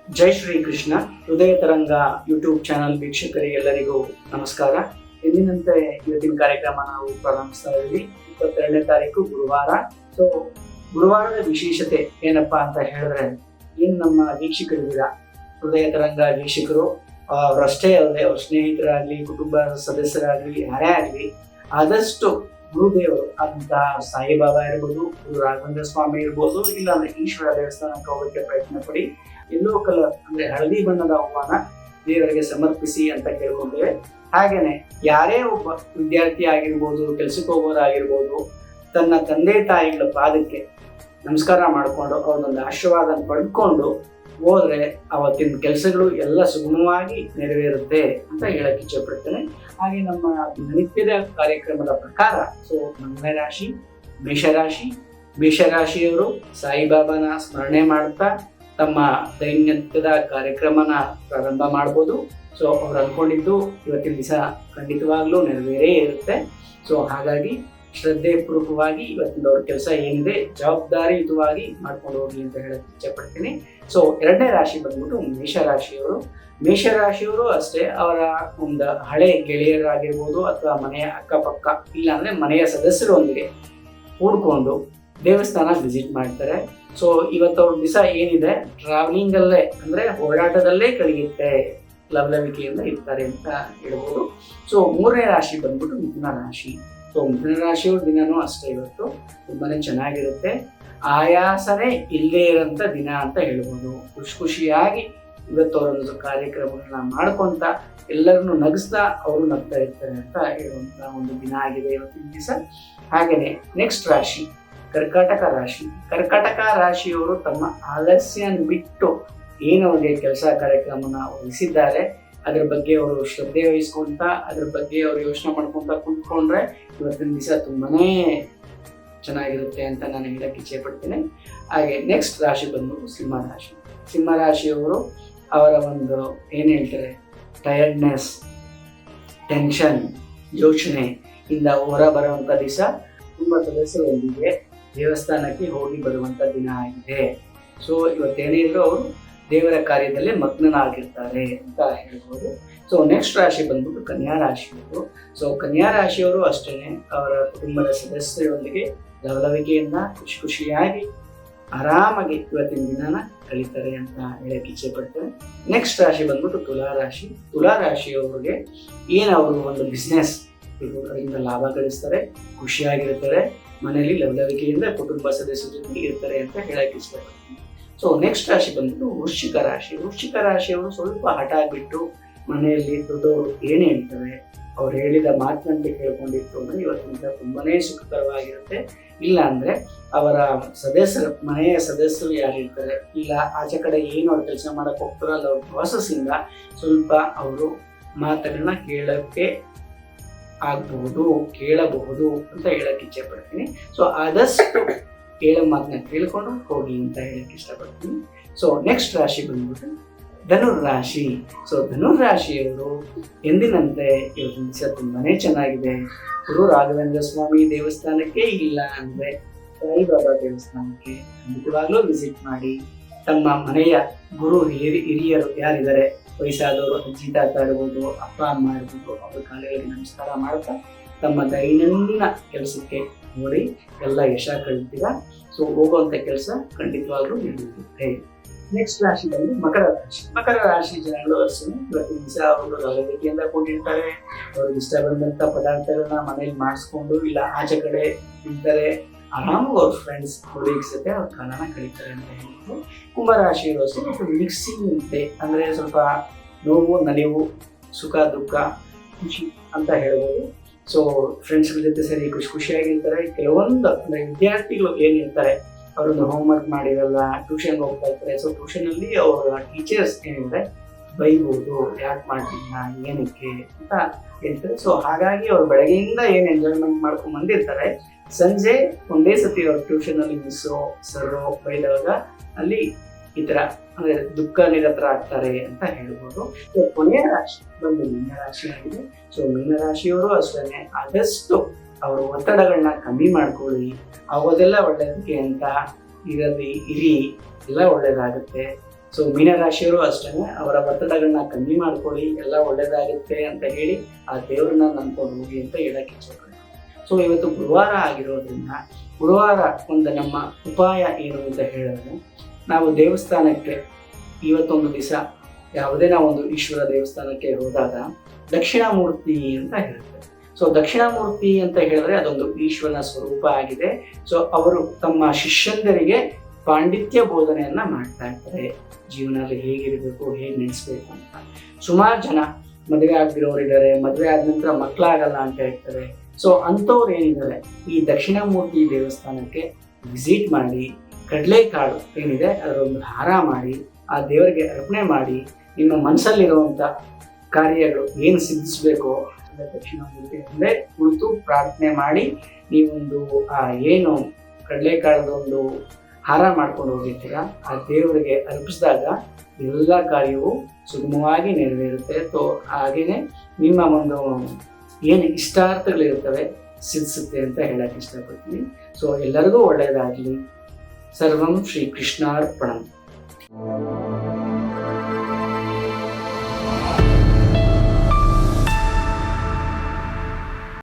ಜೈ ಶ್ರೀ ಕೃಷ್ಣ. ಹೃದಯ ತರಂಗ YouTube channel ವೀಕ್ಷಕರಿಗೆಲ್ಲರಿಗೂ ನಮಸ್ಕಾರ. ಎಂದಿನಂತೆ ಇವತ್ತಿನ ಕಾರ್ಯಕ್ರಮ ನಾವು ಪ್ರಾರಂಭಿಸ್ತಾ ಇದ್ದೀವಿ. 22ನೇ ತಾರೀಕು ಗುರುವಾರ. ಸೊ ಗುರುವಾರದ ವಿಶೇಷತೆ ಏನಪ್ಪಾ ಅಂತ ಹೇಳಿದ್ರೆ, ಏನ್ ನಮ್ಮ ವೀಕ್ಷಕರಿದ್ದೀರಾ, ಹೃದಯ ತರಂಗ ವೀಕ್ಷಕರು ಅವರಷ್ಟೇ ಅಲ್ಲದೆ ಅವ್ರ ಸ್ನೇಹಿತರಾಗ್ಲಿ, ಕುಟುಂಬ ಸದಸ್ಯರಾಗ್ಲಿ, ಯಾರೇ ಆಗ್ಲಿ, ಆದಷ್ಟು ಗುರುದೇವರು ಆದಂತಹ ಸಾಯಿಬಾಬಾ ಇರ್ಬೋದು, ಗುರು ರಾಘವೇಂದ್ರ ಸ್ವಾಮಿ ಇರ್ಬೋದು, ಇಲ್ಲಾಂದ್ರೆ ಈಶ್ವರ ದೇವಸ್ಥಾನಕ್ಕೆ ಹೋಗೋಕ್ಕೆ ಪ್ರಯತ್ನ ಪಡಿ. ಎಲ್ಲೋ ಕಲರ್ ಅಂದ್ರೆ ಹಳದಿ ಬಣ್ಣದ ಹೂವನ್ನ ದೇವರಿಗೆ ಸಮರ್ಪಿಸಿ ಅಂತ ಕೇಳ್ಕೊಂತೇವೆ. ಹಾಗೇನೆ ಯಾರೇ ಒಬ್ಬ ವಿದ್ಯಾರ್ಥಿ ಆಗಿರ್ಬೋದು, ಕೆಲ್ಸಕ್ಕೆ ಹೋಗೋರಾಗಿರ್ಬೋದು, ತನ್ನ ತಂದೆ ತಾಯಿಗಳ ಪಾದಕ್ಕೆ ನಮಸ್ಕಾರ ಮಾಡಿಕೊಂಡು ಅವ್ರದೊಂದು ಆಶೀರ್ವಾದ ಪಡ್ಕೊಂಡು ಹೋದ್ರೆ ಅವತ್ತಿನ ಕೆಲಸಗಳು ಎಲ್ಲ ಸುಗಮವಾಗಿ ನೆರವೇರುತ್ತೆ ಅಂತ ಹೇಳಕ್ ಇಚ್ಛೆ ಪಡ್ತೇನೆ. ಹಾಗೆ ನಮ್ಮ ನಿತ್ಯದ ಕಾರ್ಯಕ್ರಮದ ಪ್ರಕಾರ ನನ್ನ ರಾಶಿ ಮೇಷರಾಶಿ. ಮೇಷರಾಶಿಯವರು ಸಾಯಿಬಾಬಾನ ಸ್ಮರಣೆ ಮಾಡ್ತಾ ತಮ್ಮ ದೈನಂದಿನ ಕಾರ್ಯಕ್ರಮನ ಪ್ರಾರಂಭ ಮಾಡ್ಬೋದು. ಸೊ ಅವ್ರು ಅನ್ಕೊಂಡಿದ್ದು ಇವತ್ತಿನ ದಿವಸ ಖಂಡಿತವಾಗ್ಲೂ ನೆರವೇರೇ ಇರುತ್ತೆ. ಸೊ ಹಾಗಾಗಿ ಶ್ರದ್ಧೆ ಪೂರ್ವಕವಾಗಿ ಇವತ್ತಿನ ಅವ್ರ ಕೆಲಸ ಏನಿದೆ ಜವಾಬ್ದಾರಿಯುತವಾಗಿ ಮಾಡ್ಕೊಂಡು ಹೋಗಿ ಅಂತ ಹೇಳಕ್ ಇಚ್ಛೆ ಪಡ್ತೀನಿ. ಸೊ 2ನೇ ರಾಶಿ ಬಂದ್ಬಿಟ್ಟು ಮೇಷರಾಶಿಯವರು. ಮೇಷರಾಶಿಯವರು ಅಷ್ಟೇ ಅವರ ಒಂದು ಹಳೆ ಗೆಳೆಯರಾಗಿರ್ಬೋದು ಅಥವಾ ಮನೆಯ ಅಕ್ಕಪಕ್ಕ ಇಲ್ಲಾಂದ್ರೆ ಮನೆಯ ಸದಸ್ಯರೊಂದಿಗೆ ಕೂಡ್ಕೊಂಡು ದೇವಸ್ಥಾನ ವಿಸಿಟ್ ಮಾಡ್ತಾರೆ. ಸೊ ಇವತ್ತು ಅವ್ರ ದಿವಸ ಏನಿದೆ ಟ್ರಾವೆಲಿಂಗ್ ಅಲ್ಲೇ ಅಂದ್ರೆ ಓಡಾಟದಲ್ಲೇ ಕಳೆಯುತ್ತೆ, ಲವಲವಿಕೆಯಿಂದ ಇರ್ತಾರೆ ಅಂತ ಹೇಳ್ಬೋದು. ಸೊ 3ನೇ ರಾಶಿ ಬಂದ್ಬಿಟ್ಟು ಮಿಥುನ ರಾಶಿ. ಸೊ ಮಿಥುನ ರಾಶಿಯವ್ರ ದಿನನೂ ಅಷ್ಟೇ ಇವತ್ತು ತುಂಬಾನೇ ಚೆನ್ನಾಗಿರುತ್ತೆ. ಆಯಾಸನೇ ಇಲ್ಲೇ ಇರೋಂಥ ದಿನ ಅಂತ ಹೇಳ್ಬೋದು. ಖುಷಿಯಾಗಿ ಇವತ್ತು ಅವರೊಂದು ಕಾರ್ಯಕ್ರಮಗಳನ್ನ ಮಾಡ್ಕೊಂತ ಎಲ್ಲರನ್ನು ನಗಿಸ್ತಾ ಅವರು ನಗ್ತಾ ಇರ್ತಾರೆ ಅಂತ ಹೇಳುವಂತ ಒಂದು ದಿನ ಆಗಿದೆ ಇವತ್ತಿನ ದಿವಸ. ಹಾಗೇನೆ ನೆಕ್ಸ್ಟ್ ರಾಶಿ ಕರ್ಕಾಟಕ ರಾಶಿ. ಕರ್ಕಾಟಕ ರಾಶಿಯವರು ತಮ್ಮ ಆಲಸ್ಯ ಬಿಟ್ಟು ಏನು ಅವ್ರಿಗೆ ಕೆಲಸ ಕಾರ್ಯಕ್ರಮನ ವಹಿಸಿದ್ದಾರೆ ಅದ್ರ ಬಗ್ಗೆ ಅವರು ಶ್ರದ್ಧೆ ವಹಿಸ್ಕೊಂತ ಅದ್ರ ಬಗ್ಗೆ ಅವರು ಯೋಚನೆ ಮಾಡ್ಕೊಂತ ಕುಂತ್ಕೊಂಡ್ರೆ ಇವತ್ತಿನ ದಿವಸ ತುಂಬಾನೇ ಚೆನ್ನಾಗಿರುತ್ತೆ ಅಂತ ನಾನು ಹೇಳಕ್ ಇಚ್ಛೆ ಪಡ್ತೇನೆ. ಹಾಗೆ ನೆಕ್ಸ್ಟ್ ರಾಶಿ ಬಂದ್ಬಿಟ್ಟು ಸಿಂಹರಾಶಿ. ಸಿಂಹರಾಶಿಯವರು ಅವರ ಒಂದು ಏನ್ ಹೇಳ್ತಾರೆ ಟಯರ್ಡ್ನೆಸ್, ಟೆನ್ಷನ್, ಯೋಚನೆ ಇಂದ ಹೊರ ಬರುವಂತ ದಿವಸ ತುಂಬಾ ಸದಸ್ಯರೊಂದಿಗೆ ದೇವಸ್ಥಾನಕ್ಕೆ ಹೋಗಿ ಬರುವಂತ ದಿನ ಆಗಿದೆ. ಸೊ ಇವತ್ತೇನಿದ್ರು ಅವರು ದೇವರ ಕಾರ್ಯದಲ್ಲೇ ಮಗ್ನನಾಗಿರ್ತಾರೆ ಅಂತ ಹೇಳ್ಬೋದು. ಸೊ ನೆಕ್ಸ್ಟ್ ರಾಶಿ ಬಂದ್ಬಿಟ್ಟು ಕನ್ಯಾ ರಾಶಿಯವರು. ಸೊ ಕನ್ಯಾ ರಾಶಿಯವರು ಅಷ್ಟೇನೆ ಅವರ ಕುಟುಂಬದ ಸದಸ್ಯರೊಂದಿಗೆ ಲವಲವಿಕೆಯಿಂದ ಖುಷಿಯಾಗಿ ಆರಾಮಾಗಿ ಇವತ್ತಿನ ದಿನನ ಕಳೀತಾರೆ ಅಂತ ಹೇಳಕ್ ಇಚ್ಛೆ ಪಡ್ತಾರೆ. ನೆಕ್ಸ್ಟ್ ರಾಶಿ ಬಂದ್ಬಿಟ್ಟು ತುಲಾ ರಾಶಿ. ತುಲಾ ರಾಶಿಯವರಿಗೆ ಏನು ಅವರು ಒಂದು ಬಿಸ್ನೆಸ್ ಅದರಿಂದ ಲಾಭ ಗಳಿಸ್ತಾರೆ, ಖುಷಿಯಾಗಿರ್ತಾರೆ, ಮನೆಯಲ್ಲಿ ಲವಲವಿಕೆಯಿಂದ ಕುಟುಂಬ ಸದಸ್ಯರ ಜೊತೆ ಇರ್ತಾರೆ ಅಂತ ಹೇಳಕ್ ಇಷ್ಟಪಡ್ತೀನಿ. ಸೊ ನೆಕ್ಸ್ಟ್ ರಾಶಿ ಬಂದ್ಬಿಟ್ಟು ವೃಶ್ಚಿಕ ರಾಶಿ. ವೃಶ್ಚಿಕ ರಾಶಿಯವರು ಸ್ವಲ್ಪ ಹಠ ಬಿಟ್ಟು ಮನೆಯಲ್ಲಿ ದೊಡ್ಡವರು ಏನ್ ಹೇಳ್ತಾರೆ ಅವ್ರು ಹೇಳಿದ ಮಾತಿನಂತೆ ಕೇಳ್ಕೊಂಡಿತ್ತು ಅಂದ್ರೆ ಇವತ್ತಿನ ತುಂಬಾನೇ ಸುಖಕರವಾಗಿರುತ್ತೆ. ಇಲ್ಲ ಅಂದ್ರೆ ಅವರ ಸದಸ್ಯರು ಮನೆಯ ಸದಸ್ಯರು ಯಾರಿರ್ತಾರೆ ಇಲ್ಲ ಆಚೆ ಕಡೆ ಏನು ಅವ್ರು ಕೆಲಸ ಮಾಡಕ್ ಹೋಗ್ತಾರಲ್ಲ ಅವ್ರ ಪ್ರಾಸೆಸ್ಸಿಂದ ಸ್ವಲ್ಪ ಅವರು ಮಾತುಗಳನ್ನ ಕೇಳಬಹುದು ಅಂತ ಹೇಳಕ್ ಇಚ್ಛೆ ಪಡ್ತೀನಿ. ಸೊ ಆದಷ್ಟು ಹೇಳೋ ಮಾತನ್ನ ಕೇಳ್ಕೊಂಡು ಹೋಗಿ ಅಂತ ಹೇಳಕ್ ಇಷ್ಟಪಡ್ತೀನಿ. ಸೊ ನೆಕ್ಸ್ಟ್ ರಾಶಿ ಬಂದ್ಬಿಟ್ಟು ಧನುರ್ರಾಶಿ. ಸೊ ಧನುರ್ರಾಶಿಯವರು ಎಂದಿನಂತೆ ಇವತ್ತಿನ ದಿವಸ ತುಂಬಾನೇ ಚೆನ್ನಾಗಿದೆ. ಗುರು ರಾಘವೇಂದ್ರ ಸ್ವಾಮಿ ದೇವಸ್ಥಾನಕ್ಕೆ ಇಲ್ಲ ಅಂದ್ರೆ ಸಾಯಿಬಾಬಾ ದೇವಸ್ಥಾನಕ್ಕೆ ಖಂಡಿತವಾಗ್ಲೂ ವಿಸಿಟ್ ಮಾಡಿ ತಮ್ಮ ಮನೆಯ ಗುರು ಹಿರಿಯರು ಯಾರಿದ್ದಾರೆ, ವಯಸ್ಸಾದವರು, ಅಜ್ಜಿ ತಾತ ಇರ್ಬೋದು, ಅಪ್ಪ ಅಮ್ಮ ಇರ್ಬೋದು, ಅವ್ರ ಕಾಲಗಳಿಗೆ ನಮಸ್ಕಾರ ಮಾಡ್ತಾ ತಮ್ಮ ದೈನಂದಿನ ಕೆಲಸಕ್ಕೆ ನೋಡಿ ಎಲ್ಲ ಯಶ ಕಳಿತೀರಾ. ಸೊ ಹೋಗುವಂತ ಕೆಲಸ ಖಂಡಿತವಾಗ್ಲೂ ನಡೆಯುತ್ತೆ. ನೆಕ್ಸ್ಟ್ ರಾಶಿ ಬಂದು ಮಕರ ರಾಶಿ. ಮಕರ ರಾಶಿ ಜನಗಳು ಅಷ್ಟೇ ಇವತ್ತಿನ ದಿವಸ ಅವರು ಲವಲವಿಕೆಯಿಂದ ಕೂಡಿರ್ತಾರೆ. ಅವ್ರಿಗೆ ಇಷ್ಟ ಬಂದಂತ ಪದಾರ್ಥಗಳನ್ನ ಮನೇಲಿ ಮಾಡಿಸ್ಕೊಂಡು ಇಲ್ಲ ಆಚೆ ಕಡೆ ತಿಂತಾರೆ, ಆರಾಮಾಗಿ ಅವ್ರ ಫ್ರೆಂಡ್ಸ್ ಕೊಲೀಗ್ಸ್ ಜೊತೆ ಅವ್ರ ಕಾಲನ ಕಳೀತಾರೆ ಅಂತ ಹೇಳಿದ್ರು. ಕುಂಭರಾಶಿಯರು ಅಷ್ಟೇ ಮಿಕ್ಸಿಂಗ್ ಇದೆ ಅಂದ್ರೆ ಸ್ವಲ್ಪ ನೋವು, ನಲಿವು, ಸುಖ, ದುಃಖ, ಖುಷಿ ಅಂತ ಹೇಳ್ಬೋದು. ಸೊ ಫ್ರೆಂಡ್ಸ್ಗಳ ಜೊತೆ ಸರಿ ಖುಷಿಯಾಗಿರ್ತಾರೆ. ಕೆಲವೊಂದು ಅಂದ್ರೆ ವಿದ್ಯಾರ್ಥಿಗಳು ಏನಿರ್ತಾರೆ ಅವರೊಂದು ಹೋಮ್ವರ್ಕ್ ಮಾಡಿರಲ್ಲ, ಟ್ಯೂಷನ್ಗೆ ಹೋಗ್ತಾ ಇರ್ತಾರೆ. ಸೊ ಟ್ಯೂಷನಲ್ಲಿ ಅವರ ಟೀಚರ್ಸ್ ಏನಿದೆ ಬೈಬೋದು, ಯಾಕೆ ಮಾಡ್ತಿಲ್ಲ, ಏನಕ್ಕೆ ಅಂತ ಹೇಳ್ತಾರೆ. ಸೊ ಹಾಗಾಗಿ ಅವ್ರು ಬೆಳಗ್ಗೆಯಿಂದ ಏನು ಎಂಜಾಯ್ಮೆಂಟ್ ಮಾಡ್ಕೊಂಡ್ ಬಂದಿರ್ತಾರೆ, ಸಂಜೆ ಒಂದೇ ಸತಿ ಅವ್ರ ಟ್ಯೂಷನ್ ಅಲ್ಲಿ ಮಿಸ್ಸೋ ಸರ್ರೋ ಬೈದಾಗ ಅಲ್ಲಿ ಈ ತರ ಅಂದ್ರೆ ದುಃಖ ನಿರತರ ಆಗ್ತಾರೆ ಅಂತ ಹೇಳ್ಬೋದು. ಸೊ ಕೊನೆಯ ರಾಶಿ ಬಂದು ಮೀನರಾಶಿ ಆಗಿದೆ. ಸೊ ಮೀನರಾಶಿಯವರು ಅಷ್ಟೇ ಆದಷ್ಟು ಅವರು ಒತ್ತಡಗಳನ್ನ ಕಮ್ಮಿ ಮಾಡ್ಕೊಳ್ಳಿ, ಆಗೋದೆಲ್ಲ ಒಳ್ಳೇದಕ್ಕೆ ಅಂತ ಇರಿ ಎಲ್ಲ ಒಳ್ಳೇದಾಗುತ್ತೆ. ಸೊ ಮೀನರಾಶಿಯವರು ಅಷ್ಟೇ ಅವರ ಒತ್ತಡಗಳನ್ನ ಕಮ್ಮಿ ಮಾಡ್ಕೊಳ್ಳಿ, ಎಲ್ಲ ಒಳ್ಳೇದಾಗುತ್ತೆ ಅಂತ ಹೇಳಿ ಆ ದೇವ್ರನ್ನ ನಂಬ್ಕೊಂಡು ಹೋಗಿ ಅಂತ ಹೇಳಕ್ಕೆ ಇಷ್ಟಪಡ್ತೀನಿ. ಸೊ ಇವತ್ತು ಗುರುವಾರ ಆಗಿರೋದ್ರಿಂದ ಗುರುವಾರ ಒಂದು ನಮ್ಮ ಉಪಾಯ ಏನು ಅಂತ ಹೇಳಿದ್ರೆ, ನಾವು ದೇವಸ್ಥಾನಕ್ಕೆ ಇವತ್ತೊಂದು ದಿವಸ ಯಾವುದೇ ನಾವೊಂದು ಈಶ್ವರ ದೇವಸ್ಥಾನಕ್ಕೆ ಹೋದಾಗ ದಕ್ಷಿಣಾಮೂರ್ತಿ ಅಂತ ಹೇಳುತ್ತೆ. ಸೊ ದಕ್ಷಿಣಾಮೂರ್ತಿ ಅಂತ ಹೇಳಿದ್ರೆ ಅದೊಂದು ಈಶ್ವರನ ಸ್ವರೂಪ ಆಗಿದೆ. ಸೊ ಅವರು ತಮ್ಮ ಶಿಷ್ಯಂದರಿಗೆ ಪಾಂಡಿತ್ಯ ಬೋಧನೆಯನ್ನ ಮಾಡ್ತಾ ಇರ್ತಾರೆ, ಜೀವನದಲ್ಲಿ ಹೇಗಿರಬೇಕು, ಹೇಗೆ ನಡೆಸ್ಬೇಕು ಅಂತ. ಸುಮಾರು ಜನ ಮದುವೆ ಆಗ್ದಿರೋರಿದ್ದಾರೆ, ಮದುವೆ ಆದ ನಂತರ ಮಕ್ಕಳಾಗಲ್ಲ ಅಂತ ಹೇಳ್ತಾರೆ. ಸೊ ಅಂಥವ್ರು ಏನಿದ್ದಾರೆ ಈ ದಕ್ಷಿಣಾಮೂರ್ತಿ ದೇವಸ್ಥಾನಕ್ಕೆ ವಿಸಿಟ್ ಮಾಡಿ ಕಡಲೆಕಾಳು ಏನಿದೆ ಅದರೊಂದು ಹಾರ ಮಾಡಿ ಆ ದೇವರಿಗೆ ಅರ್ಪಣೆ ಮಾಡಿ ನಿಮ್ಮ ಮನಸ್ಸಲ್ಲಿರುವಂಥ ಕಾರ್ಯಗಳು ಏನು ಸಿದ್ಧಿಸಬೇಕೋ ದಕ್ಷಿಣಾಮೂರ್ತಿ ಮುಂದೆ ಕುಳಿತು ಪ್ರಾರ್ಥನೆ ಮಾಡಿ ನೀವೊಂದು ಏನು ಕಡಲೆಕಾಳದೊಂದು ಹಾರ ಮಾಡ್ಕೊಂಡು ಹೋಗಿರ್ತೀರ ಆ ದೇವರಿಗೆ ಅರ್ಪಿಸಿದಾಗ ಎಲ್ಲ ಕಾರ್ಯವು ಸುಗಮವಾಗಿ ನೆರವೇರುತ್ತೆ. ಸೊ ಹಾಗೇನೆ ನಿಮ್ಮ ಒಂದು ಏನು ಇಷ್ಟಾರ್ಥಗಳಿರ್ತವೆ ಸಿದ್ಧಿಸುತ್ತೆ ಅಂತ ಹೇಳಕ್ಕೆ ಇಷ್ಟಪಡ್ತೀನಿ. ಸೊ ಎಲ್ಲರಿಗೂ ಒಳ್ಳೆಯದಾಗಲಿ. ಸರ್ವಂ ಶ್ರೀ ಕೃಷ್ಣಾರ್ಪಣಂ.